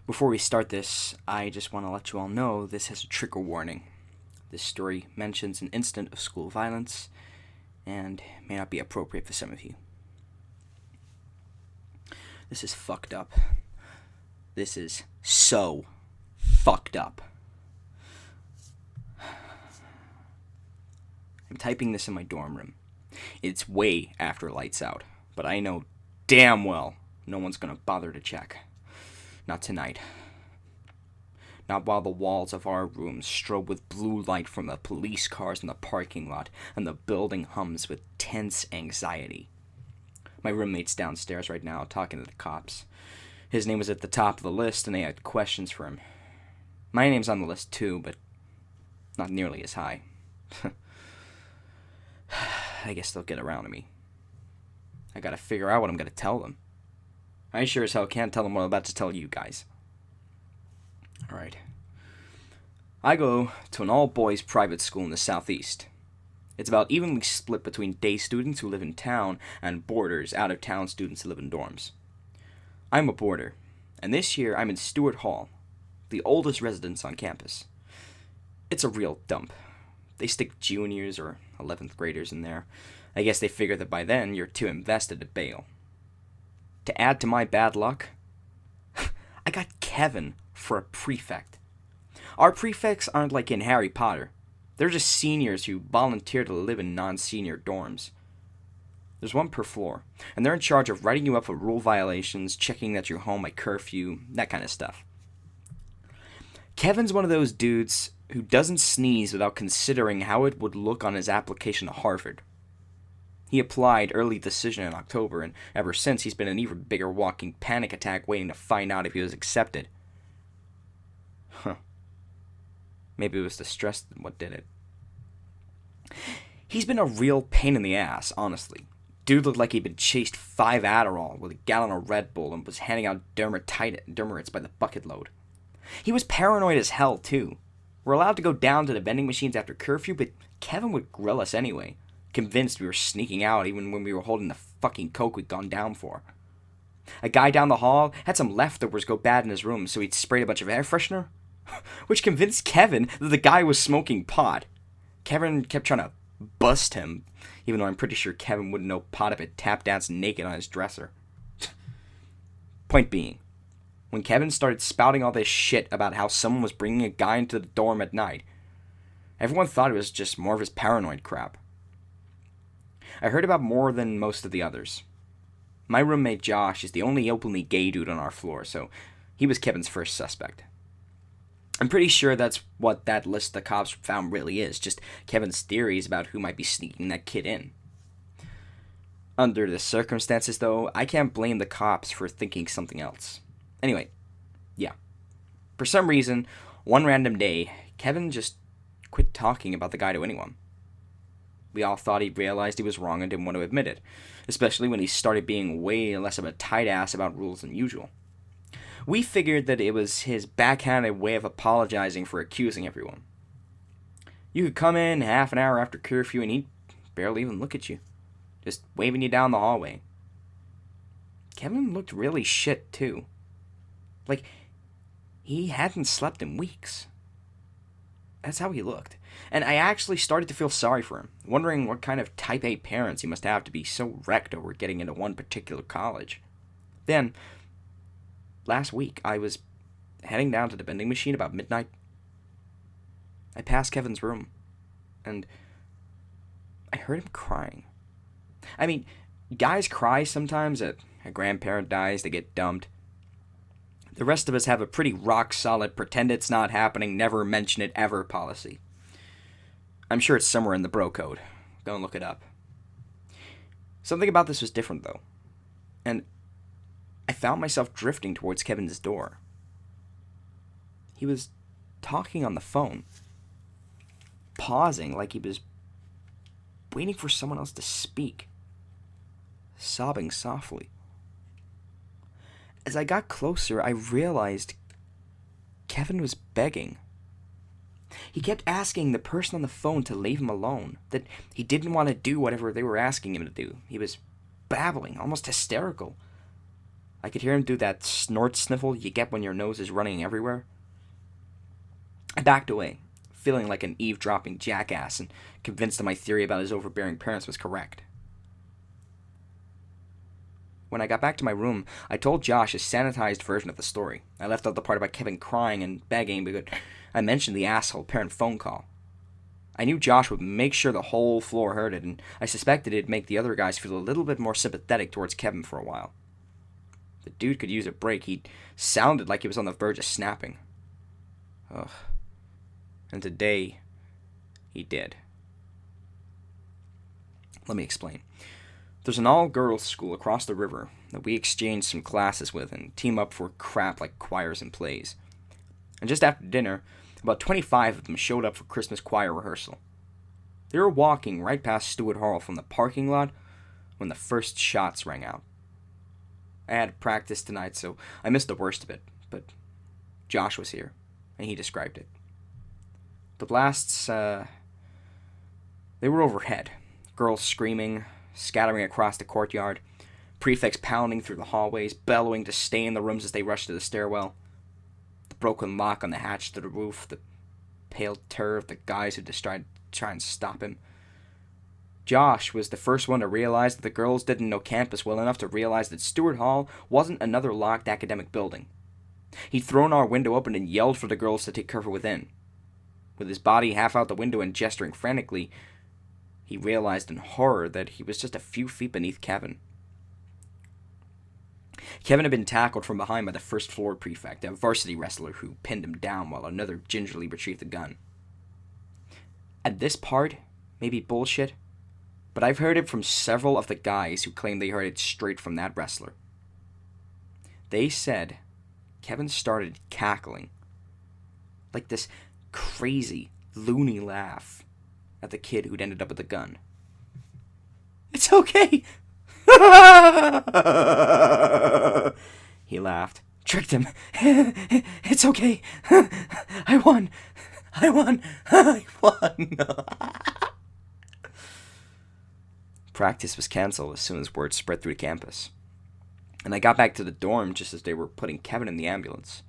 Before we start this, I just want to let you all know this has a trigger warning. This story mentions an incident of school violence and may not be appropriate for some of you. This is fucked up. This is so fucked up. I'm typing this in my dorm room. It's way after lights out, but I know damn well no one's gonna bother to check. Not tonight. Not while the walls of our rooms strobe with blue light from the police cars in the parking lot and the building hums with tense anxiety. My roommate's downstairs right now talking to the cops. His name was at the top of the list and they had questions for him. My name's on the list too, but not nearly as high. I guess they'll get around to me. I gotta figure out what I'm gonna tell them. I sure as hell can't tell them what I'm about to tell you guys. Alright. I go to an all-boys private school in the southeast. It's about evenly split between day students who live in town and boarders, out-of-town students who live in dorms. I'm a boarder, and this year I'm in Stewart Hall, the oldest residence on campus. It's a real dump. They stick juniors or 11th graders in there. I guess they figure that by then you're too invested to bail. To add to my bad luck, I got Kevin for a prefect. Our prefects aren't like in Harry Potter. They're just seniors who volunteer to live in non-senior dorms. There's one per floor, and they're in charge of writing you up for rule violations, checking that you're home by curfew, that kind of stuff. Kevin's one of those dudes who doesn't sneeze without considering how it would look on his application to Harvard. He applied early decision in October, and ever since he's been an even bigger walking panic attack waiting to find out if he was accepted. Maybe it was the stress that what did it. He's been a real pain in the ass, honestly. Dude looked like he'd been chased 5 Adderall with a gallon of Red Bull and was handing out Dermarites by the bucket load. He was paranoid as hell, too. We're allowed to go down to the vending machines after curfew, but Kevin would grill us anyway, convinced we were sneaking out even when we were holding the fucking coke we'd gone down for. A guy down the hall had some leftovers go bad in his room, so he'd sprayed a bunch of air freshener, which convinced Kevin that the guy was smoking pot. Kevin kept trying to bust him, even though I'm pretty sure Kevin wouldn't know pot if it tap danced naked on his dresser. Point being, when Kevin started spouting all this shit about how someone was bringing a guy into the dorm at night, everyone thought it was just more of his paranoid crap. I heard about more than most of the others. My roommate Josh is the only openly gay dude on our floor, so he was Kevin's first suspect. I'm pretty sure that's what that list the cops found really is, just Kevin's theories about who might be sneaking that kid in. Under the circumstances, though, I can't blame the cops for thinking something else. Anyway, yeah. For some reason, one random day, Kevin just quit talking about the guy to anyone. We all thought he realized he was wrong and didn't want to admit it, especially when he started being way less of a tight ass about rules than usual. We figured that it was his backhanded way of apologizing for accusing everyone. You could come in half an hour after curfew and he'd barely even look at you, just waving you down the hallway. Kevin looked really shit, too. Like, he hadn't slept in weeks. That's how he looked. And I actually started to feel sorry for him, wondering what kind of type A parents he must have to be so wrecked over getting into one particular college. Then, last week, I was heading down to the vending machine about midnight. I passed Kevin's room, and I heard him crying. I mean, guys cry sometimes. A grandparent dies, they get dumped. The rest of us have a pretty rock-solid pretend it's not happening, never mention it ever policy. I'm sure it's somewhere in the bro code. Go and look it up. Something about this was different, though. And I found myself drifting towards Kevin's door. He was talking on the phone, pausing like he was waiting for someone else to speak, sobbing softly. As I got closer, I realized Kevin was begging. He kept asking the person on the phone to leave him alone, that he didn't want to do whatever they were asking him to do. He was babbling, almost hysterical. I could hear him do that snort sniffle you get when your nose is running everywhere. I backed away, feeling like an eavesdropping jackass and convinced that my theory about his overbearing parents was correct. When I got back to my room, I told Josh a sanitized version of the story. I left out the part about Kevin crying and begging because I mentioned the asshole parent phone call. I knew Josh would make sure the whole floor heard it, and I suspected it'd make the other guys feel a little bit more sympathetic towards Kevin for a while. The dude could use a break. He sounded like he was on the verge of snapping. Ugh. And today, he did. Let me explain. There's an all-girls school across the river that we exchange some classes with and team up for crap like choirs and plays. And just after dinner, about 25 of them showed up for Christmas choir rehearsal. They were walking right past Stewart Hall from the parking lot when the first shots rang out. I had practice tonight, so I missed the worst of it, but Josh was here, and he described it. The blasts, they were overhead. Girls screaming, scattering across the courtyard, prefects pounding through the hallways, bellowing to stay in the rooms as they rushed to the stairwell. The broken lock on the hatch to the roof, the pale terror of the guys who just tried to try and stop him. Josh was the first one to realize that the girls didn't know campus well enough to realize that Stewart Hall wasn't another locked academic building. He'd thrown our window open and yelled for the girls to take cover within. With his body half out the window and gesturing frantically, he realized in horror that he was just a few feet beneath Kevin. Kevin had been tackled from behind by the first floor prefect, a varsity wrestler who pinned him down while another gingerly retrieved the gun. And this part may be bullshit, but I've heard it from several of the guys who claim they heard it straight from that wrestler. They said Kevin started cackling, like this crazy, loony laugh at the kid who'd ended up with the gun. "It's okay!" He laughed. "Tricked him. It's okay. I won. I won. I won." Practice was canceled as soon as word spread through the campus, and I got back to the dorm just as they were putting Kevin in the ambulance.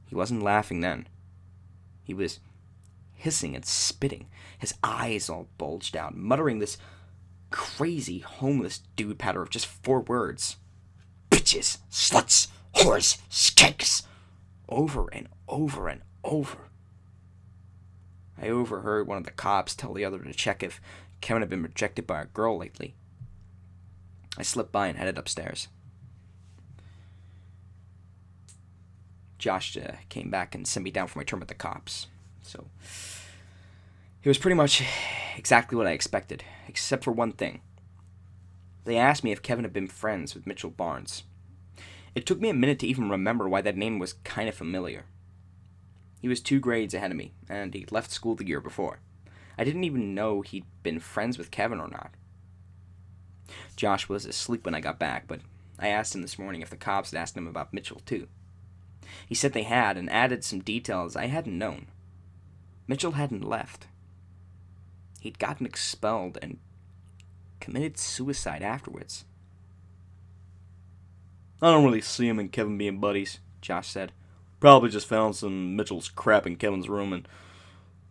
He wasn't laughing then. He was hissing and spitting, his eyes all bulged out, muttering this crazy homeless dude patter of just 4 words. "Bitches, sluts, whores, skanks," over and over and over. I overheard one of the cops tell the other to check if Kevin had been rejected by a girl lately. I slipped by and headed upstairs. Josh came back and sent me down for my term with the cops. So it was pretty much exactly what I expected, except for one thing. They asked me if Kevin had been friends with Mitchell Barnes. It took me a minute to even remember why that name was kind of familiar. He was 2 grades ahead of me, and he'd left school the year before. I didn't even know he'd been friends with Kevin or not. Josh was asleep when I got back, but I asked him this morning if the cops had asked him about Mitchell too. He said they had, and added some details I hadn't known. Mitchell hadn't left. He'd gotten expelled and committed suicide afterwards. "I don't really see him and Kevin being buddies," Josh said. "Probably just found some Mitchell's crap in Kevin's room, and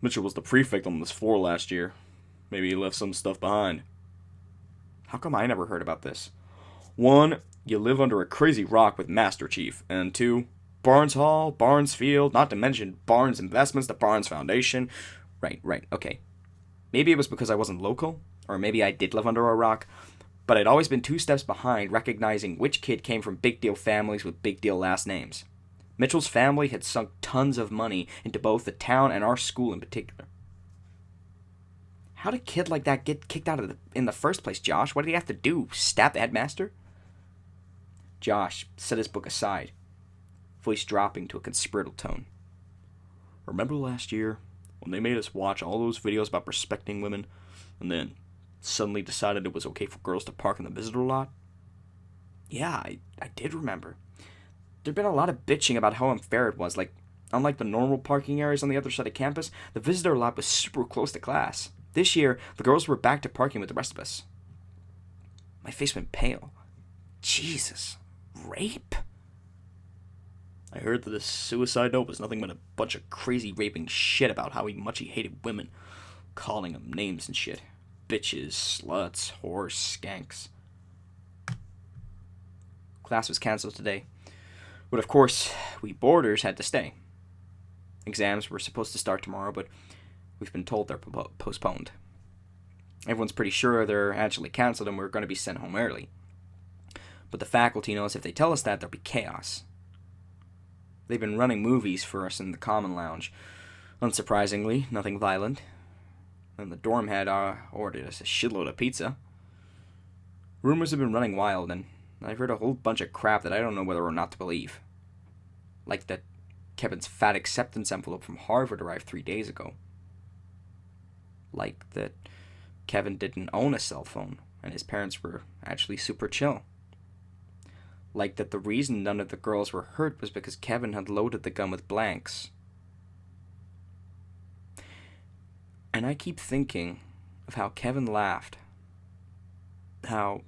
Mitchell was the prefect on this floor last year. Maybe he left some stuff behind." How come I never heard about this? 1, you live under a crazy rock with Master Chief, and 2, Barnes Hall, Barnes Field, not to mention Barnes Investments, the Barnes Foundation. Right, okay. Maybe it was because I wasn't local, or maybe I did live under a rock, but I'd always been 2 steps behind recognizing which kid came from big deal families with big deal last names. Mitchell's family had sunk tons of money into both the town and our school in particular. How did a kid like that get kicked out of in the first place, Josh? What did he have to do? Stab the headmaster? Josh set his book aside, voice dropping to a conspiratorial tone. "Remember last year when they made us watch all those videos about respecting women, and then suddenly decided it was okay for girls to park in the visitor lot?" "Yeah, I did remember. There'd been a lot of bitching about how unfair it was. Like, unlike the normal parking areas on the other side of campus, the visitor lot was super close to class. This year, the girls were back to parking with the rest of us." My face went pale. Jesus. rape? I heard that his suicide note was nothing but a bunch of crazy raping shit about how much he hated women, calling them names and shit. Bitches, sluts, whores, skanks. Class was cancelled today, but of course, we boarders had to stay. Exams were supposed to start tomorrow, but we've been told they're postponed. Everyone's pretty sure they're actually cancelled and we're going to be sent home early. But the faculty knows if they tell us that, there'll be chaos. They've been running movies for us in the common lounge. Unsurprisingly, nothing violent. And the dorm had ordered us a shitload of pizza. Rumors have been running wild, and I've heard a whole bunch of crap that I don't know whether or not to believe. Like that Kevin's fat acceptance envelope from Harvard arrived 3 days ago. Like that Kevin didn't own a cell phone, and his parents were actually super chill. Like that the reason none of the girls were hurt was because Kevin had loaded the gun with blanks. And I keep thinking of how Kevin laughed. How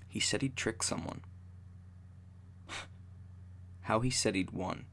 he said he'd trick someone. How he said he'd won.